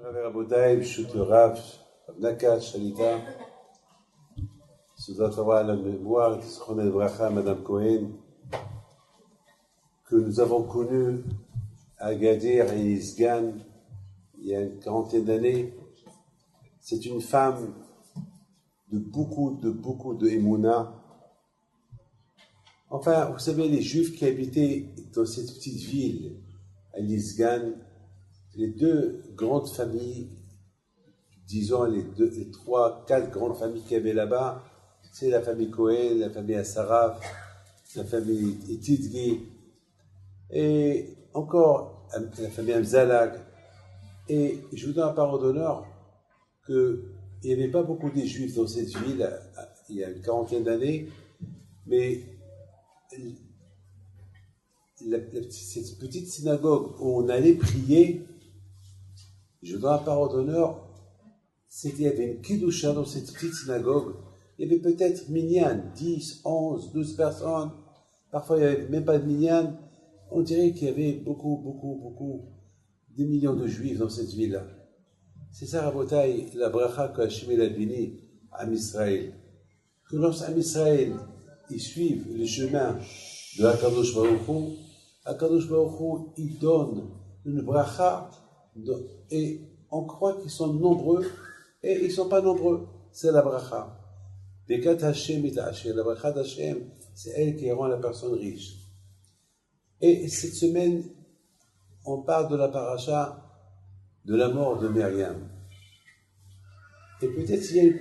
Rabotai, Bishut Rav, Nakat, Shalita, Soudat Torah, la mémoire, Tisronet Bracha, Madame Cohen, que nous avons connue à Agadir et Isgan il y a une quarantaine d'années. C'est une femme de beaucoup de Emouna. Enfin, vous savez, les Juifs qui habitaient dans cette petite ville, à Isgan, les deux grandes familles, disons les trois, quatre grandes familles qu'il y avait là-bas, c'est la famille Cohen, la famille Assaraf, la famille Etidgi, et encore la famille Amzalak. Et je vous donne la parole d'honneur qu'il n'y avait pas beaucoup de Juifs dans cette ville il y a une quarantaine d'années, mais cette petite synagogue où on allait prier, je donne la parole d'honneur, il y avait une kidusha dans cette petite synagogue. Il y avait peut-être minyan, 10, 11, 12 personnes. Parfois, il n'y avait même pas de minyan. On dirait qu'il y avait beaucoup, des millions de juifs dans cette ville-là. C'est ça, Rabotai, la bracha que Hachem a béni à Israël. Que lorsqu'à Israël, ils suivent le chemin de Akadosh Baruch Hu, Akadosh Baruch Hu, il donne une bracha et on croit qu'ils sont nombreux et ils ne sont pas nombreux. C'est la bracha. Bekat Hashem et Hashem. La bracha d'Hashem, c'est elle qui rend la personne riche. Et cette semaine, on parle de la paracha de la mort de Myriam. Et peut-être il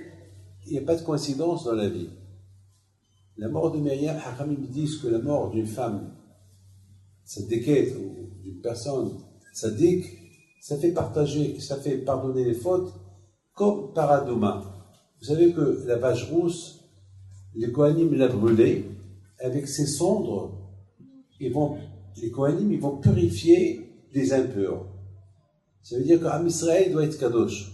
n'y a pas de coïncidence dans la vie. La mort de Myriam, Hachamim disent que la mort d'une femme tzaddiket ou d'une personne tzaddik, ça fait pardonner les fautes comme par Adouma. Vous savez que la vache rousse, les Kohanim l'a brûlée, avec ses cendres, les Kohanim ils vont purifier les impurs. Ça veut dire qu'Am Israël doit être kadosh.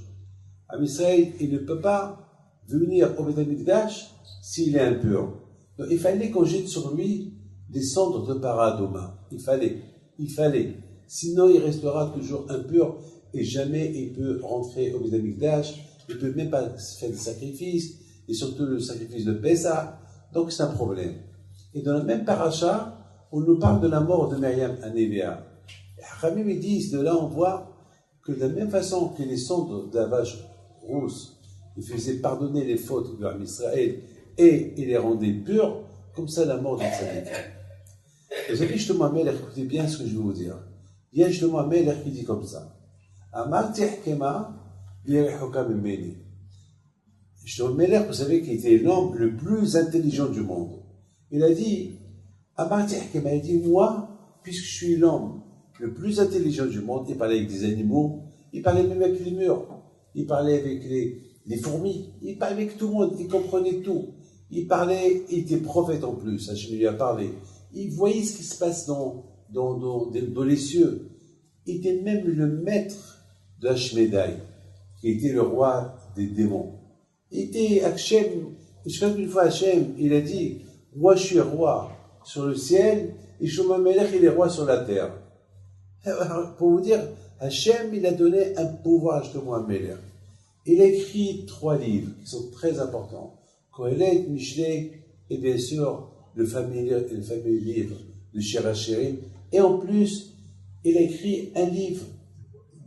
Am Israël, il ne peut pas venir au Beth Amikdash s'il est impur. Donc il fallait qu'on jette sur lui des cendres de Paradoma. Il fallait. Sinon, il restera toujours impur et jamais il peut rentrer au Beth Amikdash. Il ne peut même pas faire des sacrifices, et surtout le sacrifice de Pessah. Donc c'est un problème. Et dans la même paracha, on nous parle de la mort de Myriam à Névéa. Et Hachamim ils disent, de là on voit que de la même façon que les cendres de la vache rousse, ils faisaient pardonner les fautes de l'Am Israël et ils les rendaient purs, comme ça la mort de Tzaddik. Et vous savez, Shlomo HaMelech, écoutez bien ce que je vais vous dire. Il y a Shlomo HaMelech qui dit comme ça. Amarti Hkema, Shlomo HaMelech, vous savez qu'il était l'homme le plus intelligent du monde. Il a dit, Amarti Hkema, il a dit, moi, puisque je suis l'homme le plus intelligent du monde, il parlait avec des animaux, il parlait même avec les murs, il parlait avec les fourmis, il parlait avec tout le monde, il comprenait tout. Il était prophète en plus, Hachem lui a parlé. Il voyait ce qui se passe dans les cieux. Il était même le maître de Hashmedai, qui était le roi des démons. Il était Hachem, je crois qu'une fois Hachem, il a dit, moi je suis roi sur le ciel, et Shlomo HaMelech il est roi sur la terre. Alors, pour vous dire, Hachem, il a donné un pouvoir à Shlomo HaMelech. Il a écrit 3 livres qui sont très importants. Kohelet, Mishlei, et bien sûr, le fameux livre de Shir HaShirim. Et en plus, il a écrit un livre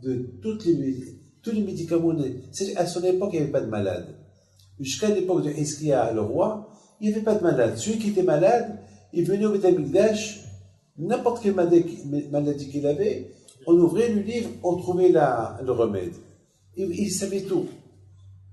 de tous les médicaments. À son époque, il n'y avait pas de malade. Jusqu'à l'époque de Hizkiya, le roi, il n'y avait pas de malade. Celui qui était malade, il venait au Beth Amikdash, n'importe quelle maladie qu'il avait, on ouvrait le livre, on trouvait le remède. Il savait tout.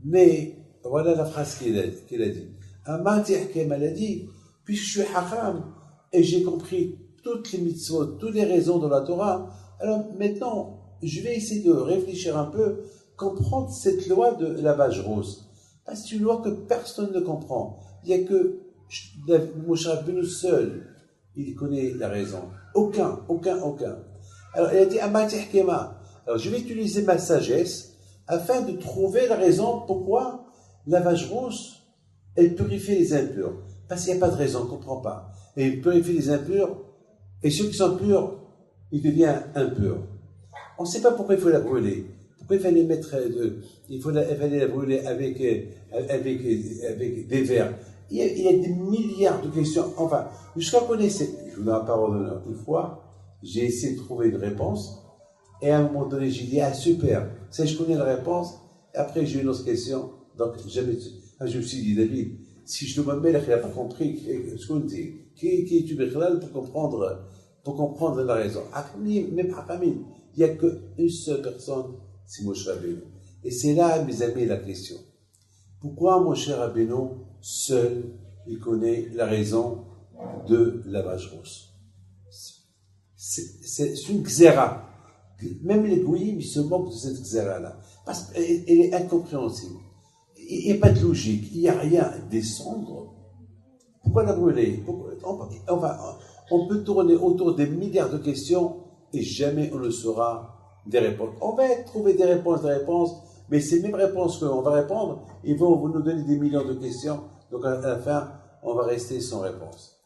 Mais voilà la phrase qu'il a dit. Amarti Hkema, il a dit, puisque je suis Hacham et j'ai compris toutes les mitzvot, toutes les raisons de la Torah, alors maintenant, je vais essayer de réfléchir un peu, comprendre cette loi de la vache rousse. Parce que c'est une loi que personne ne comprend. Il n'y a que Moshe Rabbeinu seul, il connaît la raison. Aucun. Alors, il a dit, Amarti Hkema. Alors, je vais utiliser ma sagesse afin de trouver la raison pourquoi la vache rousse, elle purifie les impurs. Parce qu'il n'y a pas de raison, on ne comprend pas. Et elle purifie les impurs, et ceux qui sont purs, ils deviennent impurs. On ne sait pas pourquoi il faut la brûler. Pourquoi il fallait mettre, il fallait la brûler avec des verres? Il y a des milliards de questions. Enfin, jusqu'à connaître, je vous donne la parole d'honneur. Une fois, j'ai essayé de trouver une réponse, et à un moment donné, j'ai dit, ah super, ça je connais la réponse, et après j'ai eu une autre question, donc je me suis dit, David, si je te demande, il n'a pas compris ce qu'on dit, qui est-tu pour comprendre la raison. Même Hakamim, il n'y a qu'une seule personne, c'est Moshe Rabbeinu. Et c'est là, mes amis, la question. Pourquoi Moshe Rabbeinu, seul, il connaît la raison de la vache rousse? C'est une xéra. Même les goïms, ils se moquent de cette xéra-là. Parce qu'elle est incompréhensible. Il n'y a pas de logique. Il n'y a rien. Descendre. Pourquoi la brûler? On peut tourner autour des milliards de questions et jamais on ne saura des réponses. On va trouver des réponses, mais ces mêmes réponses qu'on va répondre, ils vont nous donner des millions de questions. Donc à la fin, on va rester sans réponse.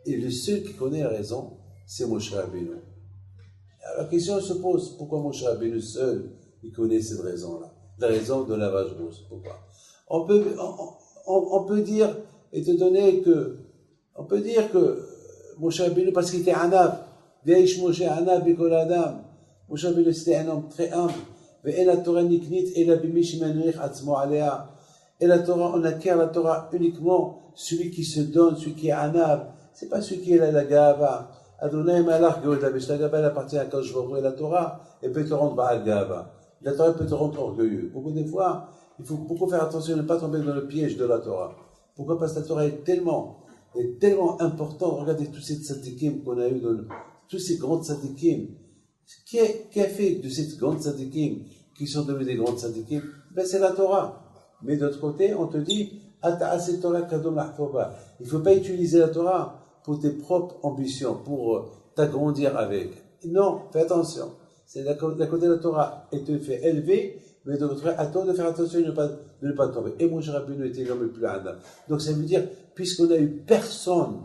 Et le seul qui connaît la raison, c'est Moshe Rabbeinu. La question se pose, pourquoi Moshe Rabbeinu seul, il connaît cette raison-là? La raison de la vache rousse. Pourquoi? On peut dire, et te donner que, on peut dire que Moshe Rabbeinu, parce qu'il était Anav, Veish Moshe Anav Bikol Adam, Moshe Rabbeinu c'était un homme très humble, Ve'en la Torah niknit, et la bimish manurich atzmo alea. Et la Torah, on acquiert la Torah uniquement celui qui se donne, celui qui est Anav, c'est pas celui qui est la Gava. Adonai Malach Geoda, la Gava, elle appartient à Kadosh Baruch Hu, et la Torah, elle peut te rendre Baal Gava. La Torah peut te rendre orgueilleux. Beaucoup de fois, il faut beaucoup faire attention de ne pas tomber dans le piège de la Torah. Pourquoi? Parce que la Torah est tellement importante. Regardez tous ces tzadikim qu'on a eu, tous ces grands tzadikim. Qui a fait de ces grands tzadikim qui sont devenus des grands tzadikim? Ben, c'est la Torah. Mais d'autre côté, on te dit, il ne faut pas utiliser la Torah pour tes propres ambitions, pour t'agrandir avec. Non, fais attention. C'est d'un côté de la Torah, elle te fait élever, mais de l'autre côté, à toi de faire attention de ne pas tomber. Et Moshe Rabbeinu était l'homme le plus Adam. Donc ça veut dire, puisqu'on n'a eu personne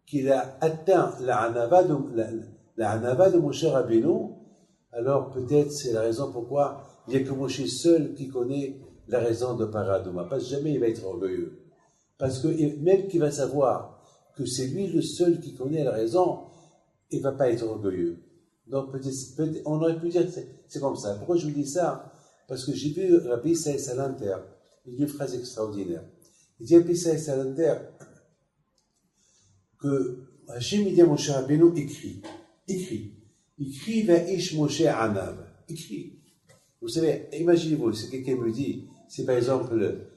qui a atteint la Hanava de Moshe Rabbeinu, alors peut-être c'est la raison pourquoi il n'y a que Moshe seul qui connaît la raison de Paraduma. Parce que jamais il va être orgueilleux. Parce que même qu'il va savoir que c'est lui le seul qui connaît la raison, il ne va pas être orgueilleux. Donc peut-être, on aurait pu dire que c'est comme ça. Pourquoi je vous dis ça? Parce que j'ai vu Rabbi Saïd Salanter, il dit une phrase extraordinaire. Il dit Rabbi Saïd Salanter que Hachem dit à Moshe Rabbeinu, écrit Va'ish Moshe Anav, écrit. Vous savez, imaginez-vous, si quelqu'un me dit, c'est par exemple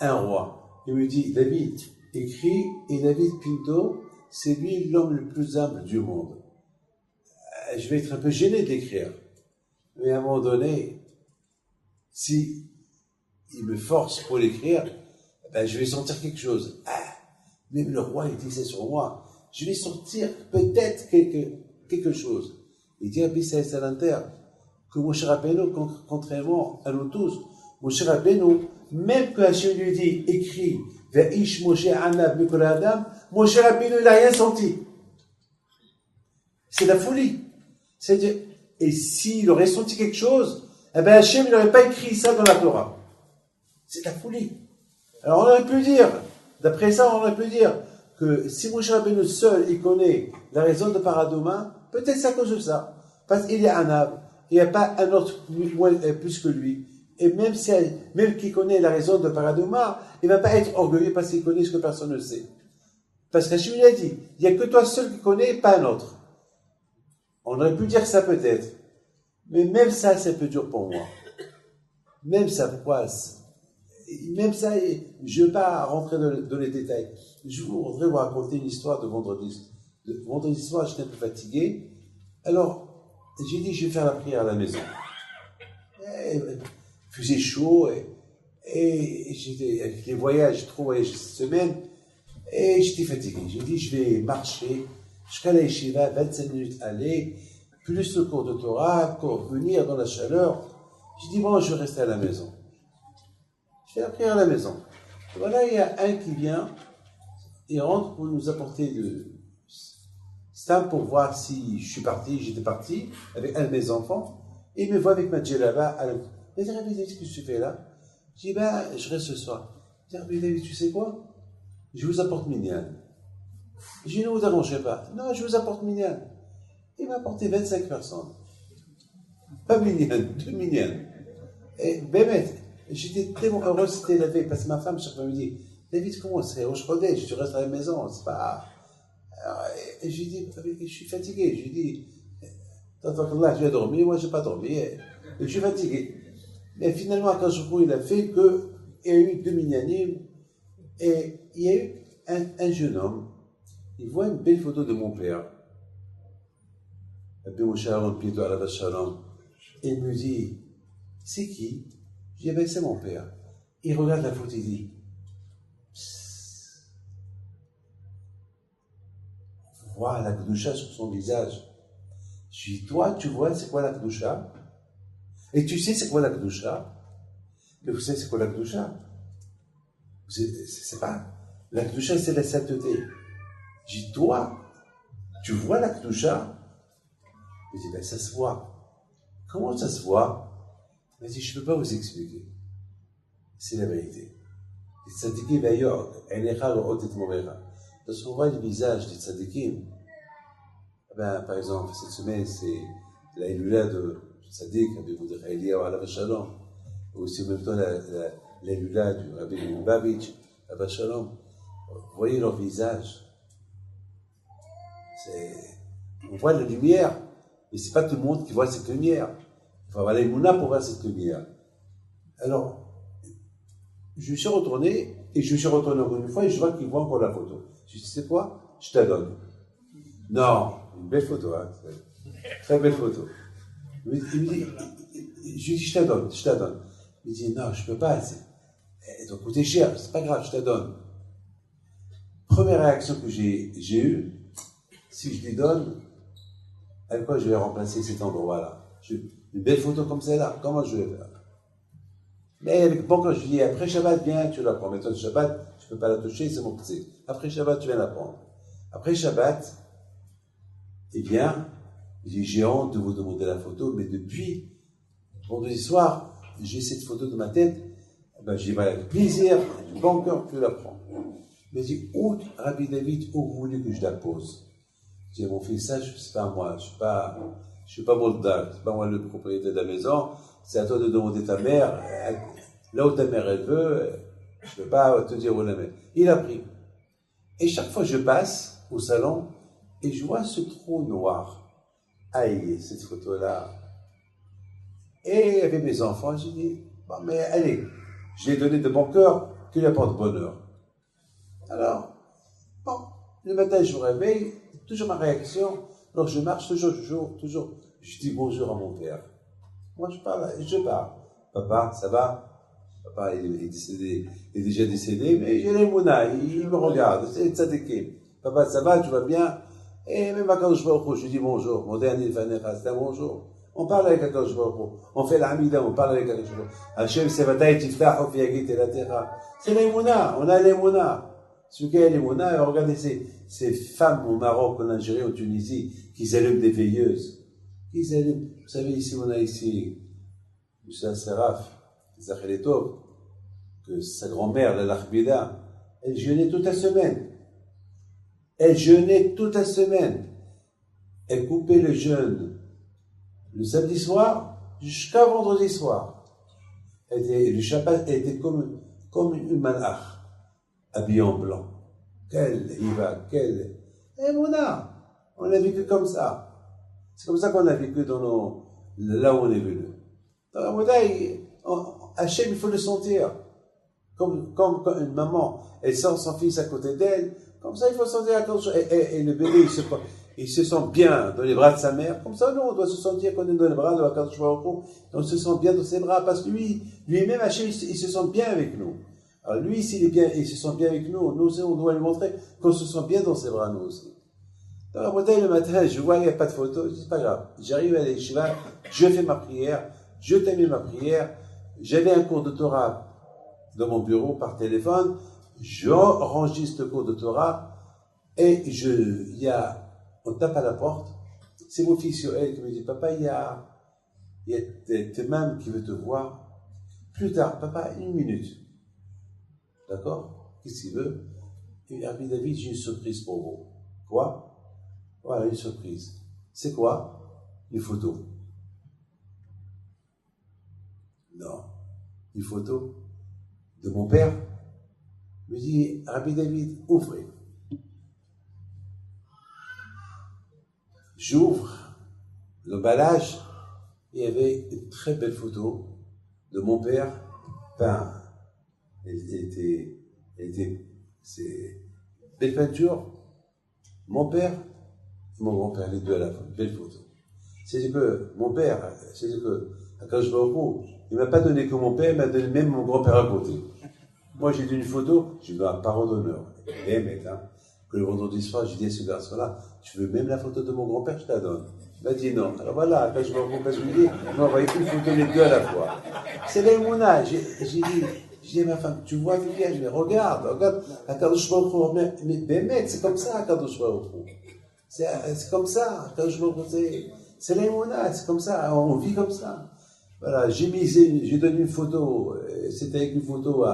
un roi, il me dit, David, écrit, et David Pinto, c'est lui l'homme le plus humble du monde. Je vais être un peu gêné d'écrire. Mais à un moment donné, si il me force pour l'écrire, ben je vais sentir quelque chose. Même le roi, il dit c'est sur moi. Je vais sentir peut-être quelque chose. Il dit à Rabbi Salanter que Moshe Rabbeinu, contrairement à nous tous, Moshe Rabbeinu, même que Hachem lui dit, écrit, Va'ish Moshe Anav Mikol Adam, Moshe Rabbeinu, il n'a rien senti. C'est la folie. C'est-à-dire, et s'il aurait senti quelque chose, eh ben Hachem, il n'aurait pas écrit ça dans la Torah. C'est la folie. Alors on aurait pu dire, d'après ça, on aurait pu dire que si Moshe Rabbeinu seul, il connaît la raison de Paraduma, peut-être c'est à cause de ça. Parce qu'il est Anav, il n'y a pas un autre plus que lui. Et même qu'il connaît la raison de Paraduma, il ne va pas être orgueilleux parce qu'il connaît ce que personne ne sait. Parce qu'Hachem lui a dit, il n'y a que toi seul qui connais, pas un autre. On aurait pu dire ça peut-être. Mais même ça, c'est un peu dur pour moi. Même ça, pourquoi? Même ça, je ne veux pas rentrer dans les détails. Je voudrais vous raconter une histoire de vendredi. Vendredi soir, j'étais un peu fatigué. Alors, j'ai dit, je vais faire la prière à la maison. Il faisait chaud et j'étais avec les voyages, 3 voyages cette semaine, et j'étais fatigué. J'ai dit, je vais marcher jusqu'à la yeshiva, 25 minutes aller, plus le cours de Torah, pour venir dans la chaleur. J'ai dit, bon, je vais rester à la maison. Je fais la prière à la maison. Et voilà, il y a un qui vient, il rentre pour nous apporter c'est pour voir si j'étais parti avec un de mes enfants. Et il me voit avec ma djellaba. Il dit, Rabbi David, qu'est-ce que tu fais là? Je dis, ben, je reste ce soir. Il dit, Rabbi David, tu sais quoi? Je vous apporte minyan. Je dis, ne vous arrangez pas. Non, je vous apporte minyan. Il m'a apporté 25 personnes. Pas minyan, 2 minyan. Et Bémet, j'étais tellement heureux, c'était la veille, parce que ma femme, chaque fois, me dit, David, comment c'est? Je redais, tu restes à la maison, c'est pas. Alors, et je lui dis, je suis fatigué. Je lui dis, là, tu as dormi, moi, je n'ai pas dormi. Et je suis fatigué. Mais finalement, quand je il a fait qu'il y a eu 2 minyanim, et il y a eu un jeune homme, il voit une belle photo de mon père. Et il me dit, c'est qui? Je dis, ben, c'est mon père. Il regarde la photo, il dit, on voit la Kedusha sur son visage. Je dis, toi, tu vois, c'est quoi la Kedusha? Et tu sais, c'est quoi la Kedusha? Mais vous savez, c'est quoi la Kedusha? C'est pas. La Kedusha, c'est la sainteté. Je dis, toi, tu vois la Kedusha? Il dit, ben, ça se voit. Comment ça se voit? Il m'a dit, je ne peux pas vous expliquer. C'est la vérité. Les tzadikim, d'ailleurs, lorsqu'on voit le visage des tzadikim, ben, par exemple, cette semaine, c'est la Elula de Tzadik, Rabbi Mordechai Eliyahu alav shalom, ou aussi en même temps la Elula du Rabbi Lubavitch alav shalom. Vous voyez leur visage. On voit la lumière, mais ce n'est pas tout le monde qui voit cette lumière. Il faut avoir l'émouna pour voir cette lumière. Alors, je suis retourné, et je suis retourné encore une fois, et je vois qu'il voit encore la photo. Je dis, c'est quoi? Je te la donne. Non, une belle photo, hein. Très belle photo. Il me dit, je lui dis, je te la donne. Il me dit, non, je ne peux pas, elle doit coûter cher, c'est pas grave, je te la donne. Première réaction que j'ai eue, si je lui donne, avec quoi je vais remplacer cet endroit-là? Une belle photo comme celle-là, comment je vais faire? Mais avec bon, quand je dis, après Shabbat, viens, tu la prends. Mais toi, Shabbat, je ne peux pas la toucher, c'est mon petit. Après Shabbat, tu viens la prendre. Après Shabbat, eh bien, j'ai honte de vous demander la photo, mais depuis vendredi soir, j'ai cette photo de ma tête, ben, j'y vais avec plaisir, du bon cœur, tu la prends. Mais je dis, où, Rabbi David, où vous voulez que je la pose? Je dis, mon fils, ça, c'est pas moi, je suis pas Moldave, c'est pas moi le propriétaire de la maison, c'est à toi de demander ta mère, là où ta mère elle veut, je ne peux pas te dire où la mère. Il a pris. Et chaque fois je passe au salon et je vois ce trou noir. Aïe, cette photo-là. Et avec mes enfants, j'ai dit, bon, mais allez, je l'ai donné de bon cœur, qu'il apporte bonheur. Alors, bon, le matin je me réveille, toujours ma réaction, alors je marche toujours, je dis bonjour à mon père. Moi je parle. Papa, ça va? Papa, il est décédé, il est déjà décédé, mais j'ai les mouna, il me regarde, c'est tzadikim. Papa, ça va, tu vas bien? Et même quand je vais au je dis bonjour, mon dernier fanecha, c'est un bonjour. On parle avec Akadosh Baruch Hu. On fait l'amida, on parle avec Akadosh Baruch Hu. Hachem sevatay tiftahu fi yagit elatera. C'est l'émouna, on a l'émouna. Celui qui a l'émouna, regardez ces femmes au Maroc, en Algérie, en Tunisie, qui allument des veilleuses. Qui allument. Vous savez, ici, on a ici, M. Seraf, Zacheletov, que sa grand-mère, la Lachbida, elle jeûnait toute la semaine. Elle coupait le jeûne le samedi soir jusqu'à vendredi soir. Le Shabbat était comme une malach, habillée en blanc. Quelle Iva, quelle... Eh, on a vécu comme ça. C'est comme ça qu'on a vécu là où on est venu. Dans la Mouna, Hachem, il faut le sentir. Comme une maman, elle sent son fils à côté d'elle, comme ça il faut sentir à côté. Et le bébé, il se sent bien dans les bras de sa mère. Comme ça, nous, on doit se sentir qu'on est dans les bras de Akadosh Baruch Hu. On se sent bien dans ses bras, parce que lui-même, Hachem, il se sent bien avec nous. Alors lui, s'il est bien, il se sent bien avec nous, nous aussi, on doit lui montrer qu'on se sent bien dans ses bras, nous aussi. Dans la bouteille, le matin, je vois, il n'y a pas de photo, je dis, c'est pas grave. J'arrive à l'Yeshiva, je fais ma prière, je termine ma prière. J'avais un cours de Torah dans mon bureau par téléphone, j'enregistre le cours de Torah, et on tape à la porte. C'est mon fils Yoel qui me dit, papa, il y a il y a tes mamans qui veulent te voir. Plus tard, papa, 1 minute. D'accord? Qu'est-ce qu'il veut? Et Rabbi David, j'ai une surprise pour vous. Quoi? Voilà, une surprise. C'est quoi? Une photo. Non. Une photo de mon père. Il me dit, Rabbi David, ouvrez. J'ouvre l'emballage. Il y avait une très belle photo de mon père peint. C'est belle peinture. Mon père et mon grand-père, les deux à la fois, belle photo. C'est que mon père, c'est que quand je vais au bout, il m'a pas donné que mon père, il m'a donné même mon grand-père à côté. Moi, j'ai dit une photo, je lui donne la parole d'honneur. Eh mec, hein, que le vendredi soir, j'ai dit à ce garçon-là, tu veux même la photo de mon grand-père, je te la donne. Il m'a dit non. Alors voilà, quand je me rencontre, je lui dis, non, on va une photo les deux à la fois. C'est l'Aïmouna. J'ai dit à ma femme, tu vois Viviane, je dis, regarde, Akadosh Baruch Hu, mais Bémet, c'est comme ça, Akadosh Baruch Hu. C'est comme ça, Akadosh Baruch Hu, c'est l'Aïmouna, c'est comme ça, on vit comme ça. Voilà, j'ai donné une photo, c'était avec une photo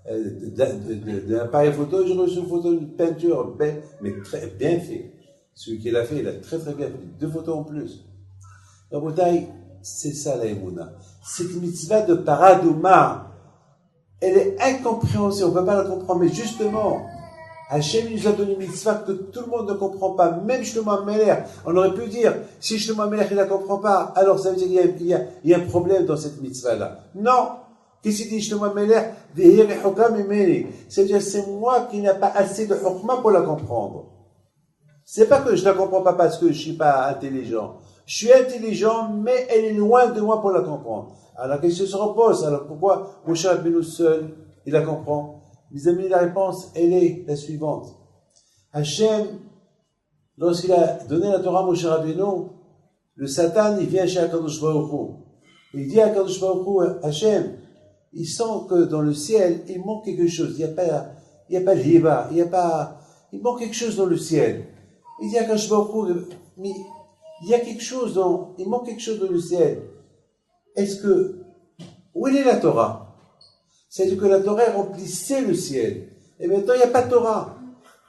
d'un appareil photo, j'ai reçu une photo d'une peinture belle, mais très bien fait. Celui qui l'a fait, il a très très bien fait. 2 photos en plus. La bouteille, c'est ça la Emouna. Cette mitzvah de paradouma, elle est incompréhensible, on ne peut pas la comprendre, mais justement, Hachem nous a donné une mitzvah que tout le monde ne comprend pas, même Shlomo Ameler. On aurait pu dire, si Shlomo Ameler il ne la comprend pas, alors ça veut dire qu'il y a un problème dans cette mitzvah-là. Non! Qu'est-ce qu'il dit Shlomo Ameler? C'est-à-dire, c'est moi qui n'ai pas assez de chokma pour la comprendre. C'est pas que je la comprends pas parce que je suis pas intelligent. Je suis intelligent, mais elle est loin de moi pour la comprendre. Alors la question se repose. Alors pourquoi Moshe Rabbeinu seul, il la comprend? Mes amis, la réponse, elle est la suivante. Hachem, lorsqu'il a donné la Torah à Moshe Rabbeinu, le Satan, il vient chez Akadosh Baruch Hu. Il dit à Akadosh Baruch Hu, Hachem, il sent que dans le ciel, il manque quelque chose. Il n'y a pas de hiba, il manque quelque chose dans le ciel. Il dit à Akadosh Baruch Hu, mais il y a quelque chose il manque quelque chose dans le ciel. Où est la Torah? C'est-à-dire que la Torah remplissait le ciel. Et maintenant, il n'y a pas de Torah.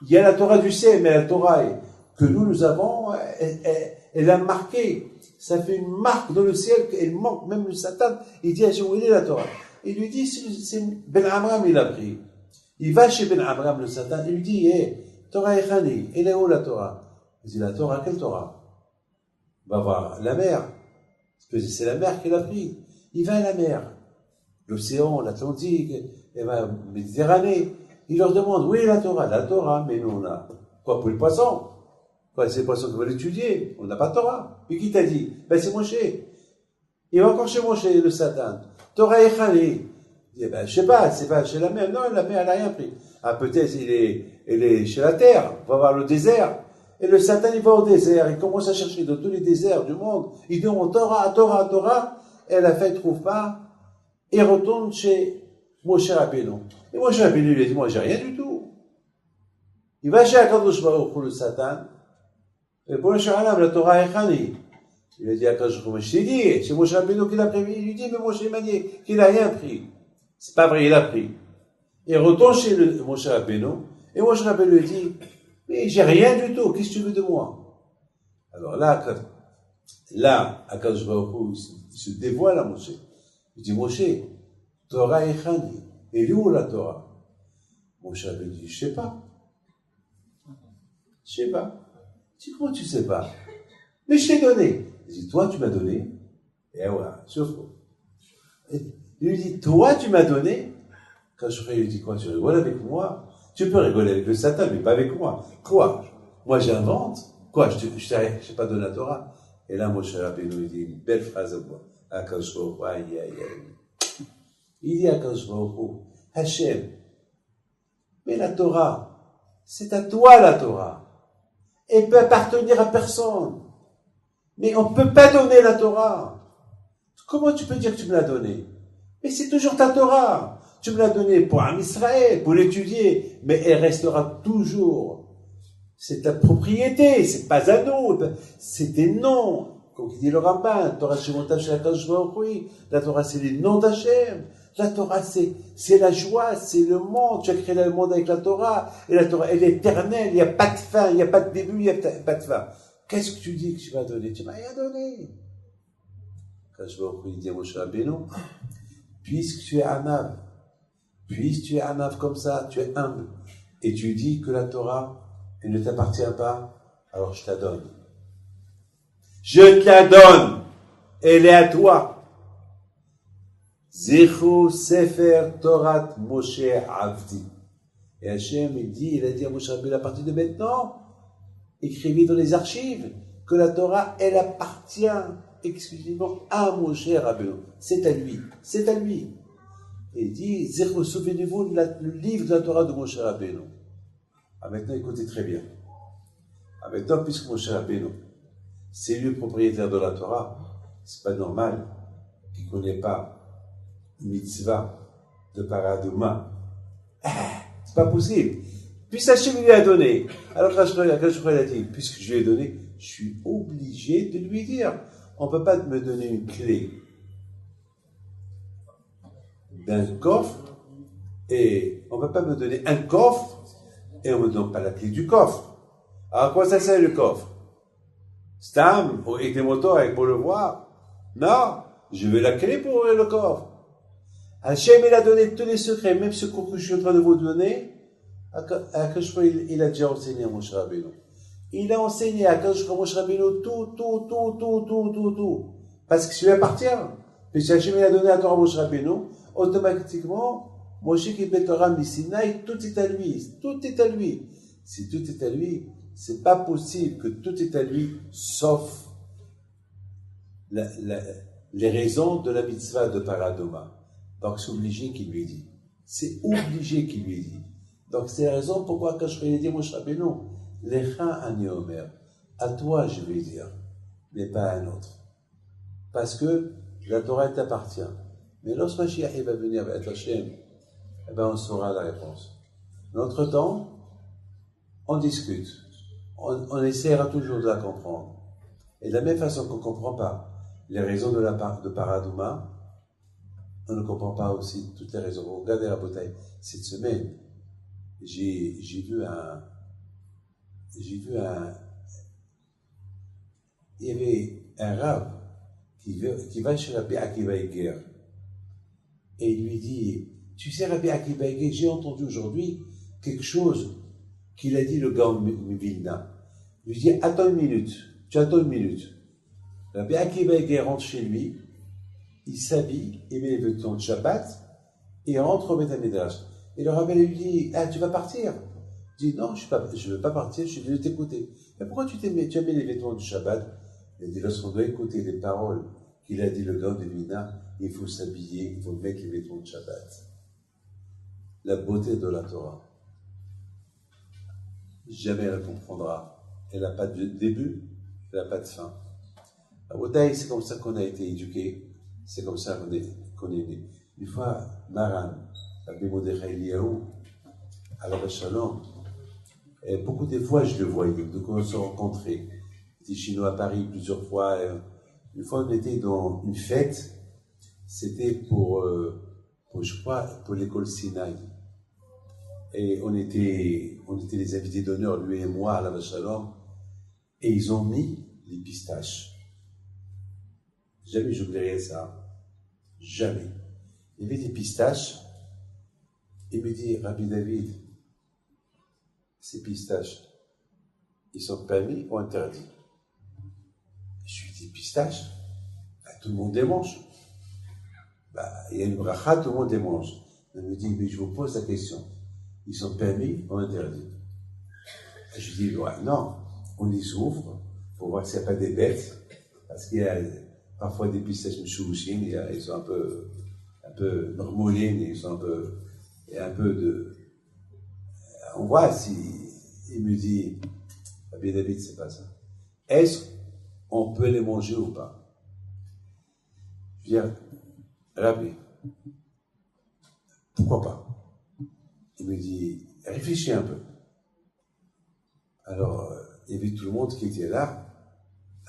Il y a la Torah du ciel, mais la Torah que nous avons, elle a marqué. Ça fait une marque dans le ciel qu'elle manque. Même le Satan, il dit à Hachem, où est la Torah? Il lui dit, c'est Ben Amram, il a pris. Il va chez Ben Amram, le Satan, il lui dit, Torah Echani, elle est où la Torah? Il dit, la Torah, quelle Torah? Il va voir la mer. Parce que c'est la mer qu'il a pris. Il va à la mer. L'océan, l'Atlantique, la Méditerranée. Il leur demande, où est la Torah? La Torah, mais nous on a. Quoi, pour les poissons? Quoi, c'est les poissons qui vont l'étudier. On n'a pas de Torah. Puis qui t'a dit? Ben, c'est Moshe. Il va encore chez Moshe, le Satan. Torah Echani. Il dit, ben, je sais pas, c'est pas chez la mer. Non, la mer, elle n'a rien pris. Ah, peut-être, il est chez la terre. On va voir le désert. Et le Satan, il va au désert. Il commence à chercher dans tous les déserts du monde. Il demande Torah, Torah, Torah. Et à la fin, il ne trouve pas. Et retourne chez Moshe Rabbeinu. Et Moshe Rabbeinu, il a dit, moi, j'ai rien du tout. Il va chez Akadosh Baruch Hu, le Satan. Et pour le Shalom, la Torah Echani. Il a dit à Akadosh Baruch Hu, je t'ai dit, c'est Moshe Rabbeinu qui l'a pris. Il lui dit, mais Moshe m'a dit qu'il n'a rien pris. C'est pas vrai, il a pris. Il retourne chez Moshe Rabbeinu. Et Moshe Rabbeinu lui dit, mais j'ai rien du tout, qu'est-ce que tu veux de moi? Alors là, Akadosh Baruch Hu, il se dévoile à Moshe. Il dit, Moshe, Torah Echani, et lui où la Torah? Moshe avait dit, je sais pas. Je sais pas. Il dit, comment tu sais pas? Mais je t'ai donné. Il dit, toi tu m'as donné. Et voilà, surtout. Il lui dit, toi tu m'as donné. Quand je lui dis, quoi, tu rigoles avec moi? Tu peux rigoler avec le Satan, mais pas avec moi. Quoi? Moi j'invente. Quoi? Je t'ai pas donné la Torah. Et là, Moshe Rabbeinu, il dit une belle phrase à moi. Akadosh Baruch Hu, aïe, aïe, aïe. Il dit à Akadosh Baruch Hu, Hachem, mais la Torah, c'est à toi la Torah. Elle peut appartenir à personne. Mais on ne peut pas donner la Torah. Comment tu peux dire que tu me l'as donnée? Mais c'est toujours ta Torah. Tu me l'as donnée pour un Israël, pour l'étudier, mais elle restera toujours. C'est ta propriété, c'est pas à nous, c'est des noms. Comme dit le Ramban, Torah Shemotav Shel HaKadosh Baruch Hu, la Torah c'est les noms d'Hachem. La Torah c'est la joie, c'est le monde. Tu as créé le monde avec la Torah. Et la Torah, elle est éternelle. Il n'y a pas de fin, il n'y a pas de début, il n'y a pas de fin. Qu'est-ce que tu dis que tu vas donner? Tu ne m'as rien donné. HaKadosh Baruch Hu, il dit à Moshe Rabbeinu, puisque tu es anav, puisque tu es anav comme ça, tu es humble, et tu dis que la Torah, elle ne t'appartient pas, alors je te la donne. Je te la donne. Elle est à toi. Zichru Sefer Torat Moshe Avdi. Et Hachem, il a dit à Moshe Rabbeinu, à partir de maintenant, écrivez dans les archives que la Torah, elle appartient exclusivement à Moshe Rabbeinu. C'est à lui. C'est à lui. Et il dit, Zichru, souvenez-vous le livre de la Torah de Moshe Rabbeinu. Ah, maintenant, écoutez très bien. Ah, maintenant, puisque Moshe Rabbeinu, c'est lui le propriétaire de la Torah, c'est pas normal qu'il ne connaît pas mitzvah de paraduma. C'est pas possible. Puis Hachem lui a donné. Alors quand je a dit, puisque je lui ai donné, je suis obligé de lui dire. On ne peut pas me donner une clé d'un coffre et on ne peut pas me donner un coffre et on ne me donne pas la clé du coffre. Alors quoi ça sert le coffre? Stam, avec des moteurs, pour le voir. Non, je veux la clé pour ouvrir le coffre. Hachem, il a donné tous les secrets, même ce cours que je suis en train de vous donner, il a déjà enseigné à Moshe Rabbeinu. Il a enseigné à Moshe Rabbeinu tout. Parce que ça lui appartient. Puisque Hachem, il a donné à Torah Moshe Rabbeinu, automatiquement, Moshe qui fait Torah Misinaï, tout est à lui. Tout est à lui. Si tout est à lui, c'est pas possible que tout est à lui, sauf les raisons de la mitzvah de Paradoma. Donc c'est obligé qu'il lui dit. C'est obligé qu'il lui dit. Donc c'est la raison pourquoi quand je vais dire Moshe Rabbeinu, Lecha ani omer, à toi je vais dire, mais pas à un autre. Parce que la Torah t'appartient. Mais lorsque Mashiach va venir avec Hachem, eh ben on saura la réponse. Mais entre-temps, on discute. On essaiera toujours de la comprendre. Et de la même façon qu'on ne comprend pas les raisons de Paraduma, on ne comprend pas aussi toutes les raisons. Regardez la bouteille. Cette semaine, j'ai vu il y avait un rab qui va chez Rabbi Akiva Eger. Et il lui dit, tu sais Rabbi Akiva Eger, j'ai entendu aujourd'hui quelque chose qu'il a dit le gars de Vilna. Il lui dit, attends une minute, tu attends une minute. Rabbi Akiva Eger rentre chez lui, il s'habille, il met les vêtements de Shabbat, et il rentre au Beth Midrash. Et le rabbin lui dit, ah, tu vas partir? Il dit, non, je ne veux pas partir, je suis venu t'écouter. Mais pourquoi tu as mis les vêtements du Shabbat? Il dit, lorsqu'on doit écouter les paroles qu'il a dit le gars de Vilna, il faut s'habiller, il faut mettre les vêtements de Shabbat. La beauté de la Torah. Jamais elle comprendra. Elle n'a pas de début, elle n'a pas de fin. La beauté, c'est comme ça qu'on a été éduqué. C'est comme ça qu'on est né. Une fois, Maran, Rabbi Mordechai Eliyahu, à la Shalom, et beaucoup de fois je le voyais, donc on se rencontrait. Il était chez nous à Paris plusieurs fois. Une fois, on était dans une fête, c'était pour je crois, pour l'école Sinaï. Et on était les invités d'honneur, lui et moi, à la Shalom, et ils ont mis les pistaches. Jamais j'oublierai ça. Jamais. Il y avait des pistaches. Il me dit, Rabbi David, ces pistaches, ils sont permis ou interdits? Je lui dis, pistaches? Ben, tout le monde les mange. Ben, il y a une bracha, tout le monde les mange. Il me dit, mais je vous pose la question. Ils sont permis ou interdits? Je lui dis, ouais, non, on les ouvre pour voir s'il n'y a pas des bêtes. Parce qu'il y a parfois des pistaches mchouchines, ils sont un peu normolines, ils sont un peu de... On voit si... Il me dit, Rabbi David, c'est pas ça. Est-ce qu'on peut les manger ou pas? Je veux dire, Rabbi, pourquoi pas? Il me dit, réfléchis un peu. Alors, il y avait tout le monde qui était là.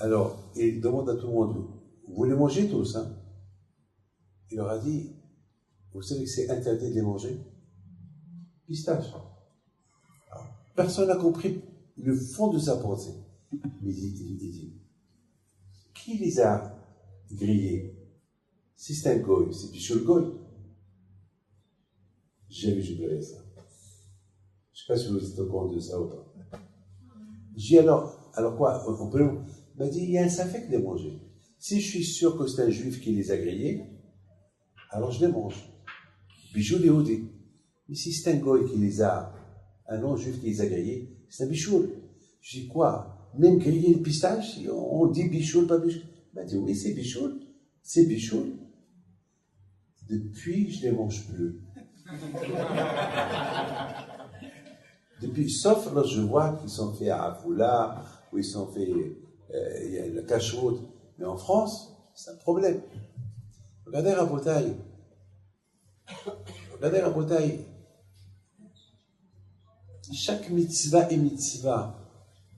Alors, il demande à tout le monde, vous les mangez tous, hein? Il leur a dit, vous savez que c'est interdit de les manger? Pistache. Alors, personne n'a compris le fond de sa pensée. Mais il dit, qui les a grillés? Si c'est un goy, c'est Bichou le goy. J'ai vu jubiler ça. Je ne sais pas si vous êtes au courant de ça ou pas. J'ai dit alors quoi? On peut. Il m'a dit, il y a un safek de les manger. Si je suis sûr que c'est un juif qui les a grillés, alors je les mange. Bichou les houdis. Mais si c'est un goy qui les a, un non-juif qui les a grillés, c'est un bichou. Je dis quoi? Même griller le pistache, on dit bichou, pas bichou. Il m'a dit, oui, c'est bichou. C'est bichou. Depuis, je ne les mange plus. Depuis, sauf lorsque je vois qu'ils sont faits à Afoula, où ils sont faits, il y a le cachout. Mais en France, c'est un problème. Regardez Rabotaï. Chaque mitzvah et mitzvah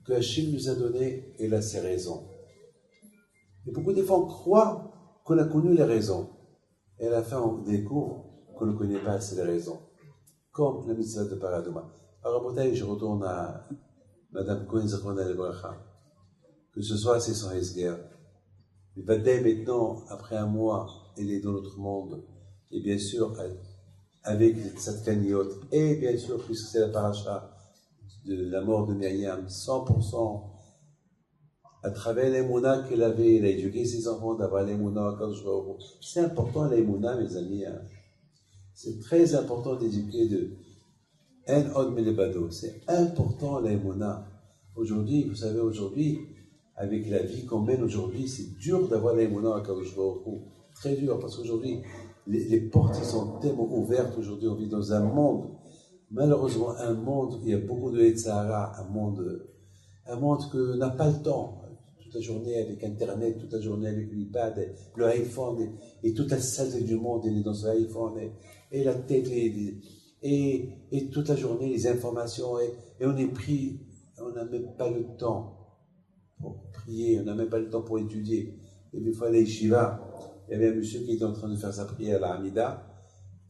que Hachem nous a donné, elle a ses raisons. Et beaucoup de fois, on croit qu'on a connu les raisons. Et à la fin, on découvre qu'on ne connaît pas assez les raisons. Comme la mitzvah de Paradoma. Alors, Rabotaï, je retourne à Madame Cohen Zachron al-Bracha. Que ce soit c'est son Esguer. Mais Badé, maintenant, après un mois, elle est dans notre monde. Et bien sûr, avec les Tzadkaniot. Et bien sûr, puisque c'est la paracha de la mort de Myriam, 100% à travers l'Emouna qu'elle avait, elle a éduqué ses enfants d'avoir l'Emouna. C'est important l'Emouna, mes amis. Hein. C'est très important d'éduquer de En Od Melebado. C'est important l'Emouna. Aujourd'hui, vous savez, avec la vie qu'on mène aujourd'hui, c'est dur d'avoir l'Emouna à Kadosh Baruch Hu. Très dur, parce qu'aujourd'hui, les portes sont tellement ouvertes. Aujourd'hui, on vit dans un monde, malheureusement, un monde où il y a beaucoup de Yetzahara, un monde que n'a pas le temps. Toute la journée avec Internet, toute la journée avec l'iPad, le iPhone, et toute la saleté du monde, elle est dans son iPhone, et la télé, et toute la journée, les informations, et on est pris, on n'a même pas le temps pour prier, on n'a même pas le temps pour étudier. Et une fois à l'Yeshiva, il y avait un monsieur qui était en train de faire sa prière à la Hamida,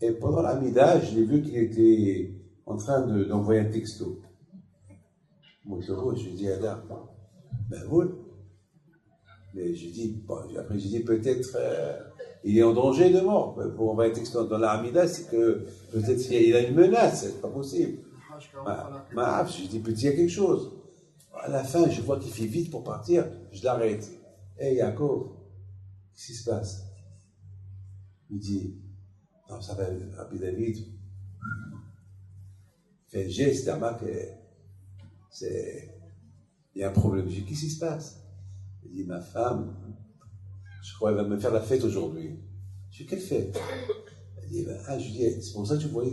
et pendant la Hamida, je l'ai vu qu'il était en train d'envoyer un texto. Moi, je lui ai dit, Ada, ben oui. Mais j'ai dit, après j'ai dit, peut-être, il est en danger de mort. Pour envoyer un texto dans la Hamida, c'est que peut-être il a une menace, c'est pas possible. J'ai dit, peut-être il y a quelque chose. À la fin, je vois qu'il fait vite pour partir, je l'arrête. Hé, Yaakov, qu'est-ce qui se passe? Il dit, non, ça va, Rabbi David. Il fait un geste, un marque, il y a un problème. Je dis, qu'est-ce qui se passe? Il dit, ma femme, je crois qu'elle va me faire la fête aujourd'hui. Je dis, quelle fête? Elle dit, je dis, c'est pour ça que tu voyais,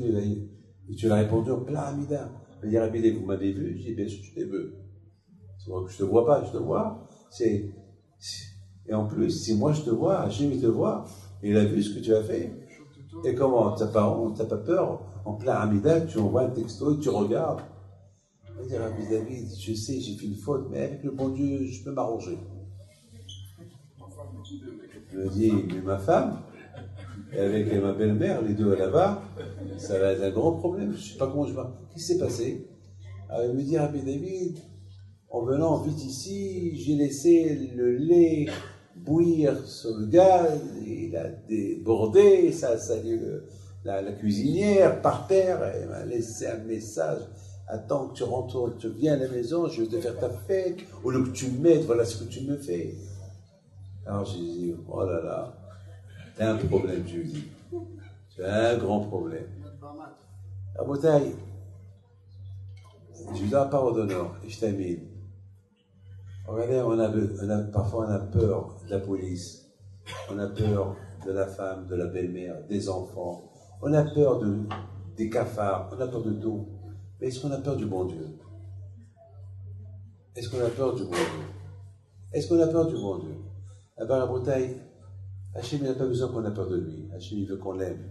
et tu l'as répondu en plein Hamida. Elle dit, Rabbi David, vous m'avez vu? Je dis, bien sûr, je t'ai vu. C'est vrai que je te vois pas, je te vois. Et en plus, si moi je te vois, Hachem il te voit, il a vu ce que tu as fait. Et comment? T'as pas honte, t'as pas peur? En plein Hamida, tu envoies un texto et tu regardes. Il dit, Rabbi David, je sais, j'ai fait une faute, mais avec le bon Dieu, je peux m'arranger. Je me dis, mais ma femme, et avec ma belle-mère, les deux là-bas, ça va être un grand problème. Je ne sais pas comment je vais. Qu'est-ce qui s'est passé? Alors il me dit, Rabbi David, en venant vite ici, j'ai laissé le lait bouillir sur le gaz, il a débordé, ça a sali la cuisinière par terre, elle m'a laissé un message. Attends que tu rentres, tu viens à la maison, je vais te faire ta fête, au lieu que tu m'aides, voilà ce que tu me fais. Alors j'ai dit, oh là là, t'as un problème, je lui dis. Tu as un grand problème. À Botaï, je lui donne la parole d'honneur, et je t'amène. Regardez, parfois on a peur de la police, on a peur de la femme, de la belle-mère, des enfants, on a peur des cafards, on a peur de tout. Mais est-ce qu'on a peur du bon Dieu? Est-ce qu'on a peur du bon Dieu? Est-ce qu'on a peur du bon Dieu? Eh bien, la Bretagne, Hachem n'a pas besoin qu'on ait peur de lui. Hachem, il veut qu'on l'aime.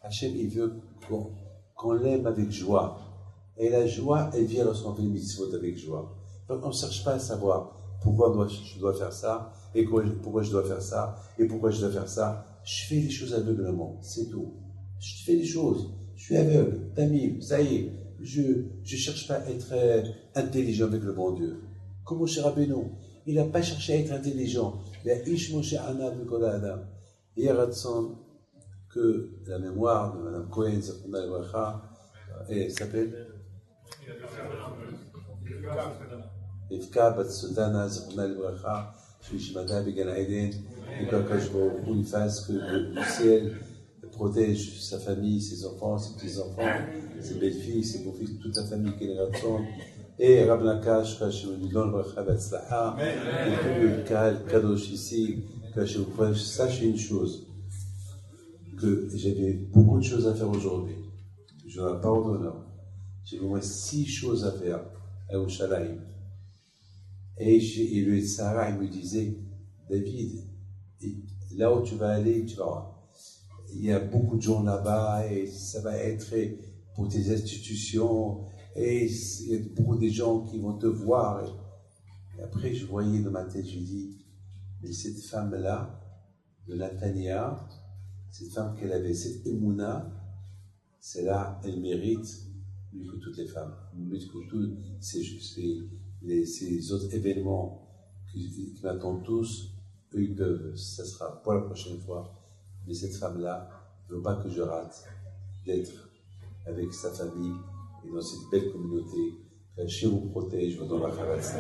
Hachem, il veut qu'on l'aime avec joie. Et la joie, elle vient lorsqu'on fait une mitzvot avec joie. Donc, on ne cherche pas à savoir pourquoi je dois faire ça, et pourquoi je dois faire ça, et pourquoi je dois faire ça. Je fais les choses aveuglement, c'est tout. Je fais les choses, je suis aveugle, tamim, ça y est. Je ne cherche pas à être intelligent avec le bon Dieu. Comme Moshe Rabbeinu, il n'a pas cherché à être intelligent. Il a Ish Moshe Anav Mikol Adam. Et Ratson, que la mémoire de Mme Cohen, elle s'appelle Evka Bat Sodana, Zechona Lebracha, Shishimata Began Eden, et qu'Akash Baruch Hu, il fasse que le ciel protège sa famille, ses enfants, ses petits-enfants, ses belles-filles, ses beaux-filles, toute la famille qui est Ratson. Et Rab Nakash, Kash Medon Bracha Batzlaha, et tout le Kadosh ici, Kash Uprash, sachez une chose, que j'avais beaucoup de choses à faire aujourd'hui. Je n'en ai pas au d'honneur. J'ai au moins 6 choses à faire à Yerushalayim. Et le Sarah, il me disait, David, là où tu vas aller, tu vas voir. Il y a beaucoup de gens là-bas et ça va être pour tes institutions et il y a beaucoup de gens qui vont te voir. Et après, je voyais dans ma tête, je dis, mais cette femme-là, de Natania, cette femme qu'elle avait, cette Emouna, celle-là, elle mérite mieux que toutes les femmes, mieux que tous ces autres événements qui m'attendent tous. Eux, ils peuvent, ça sera pour la prochaine fois. Mais cette femme-là ne veut pas que je rate d'être avec sa famille et dans cette belle communauté. Qu'Hachem vous protège dans la Chavatsa.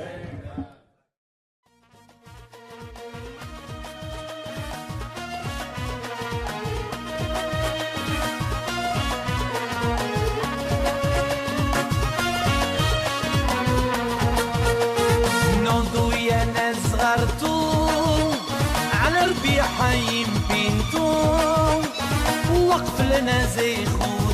حيم بنتو وقف لنا زي خود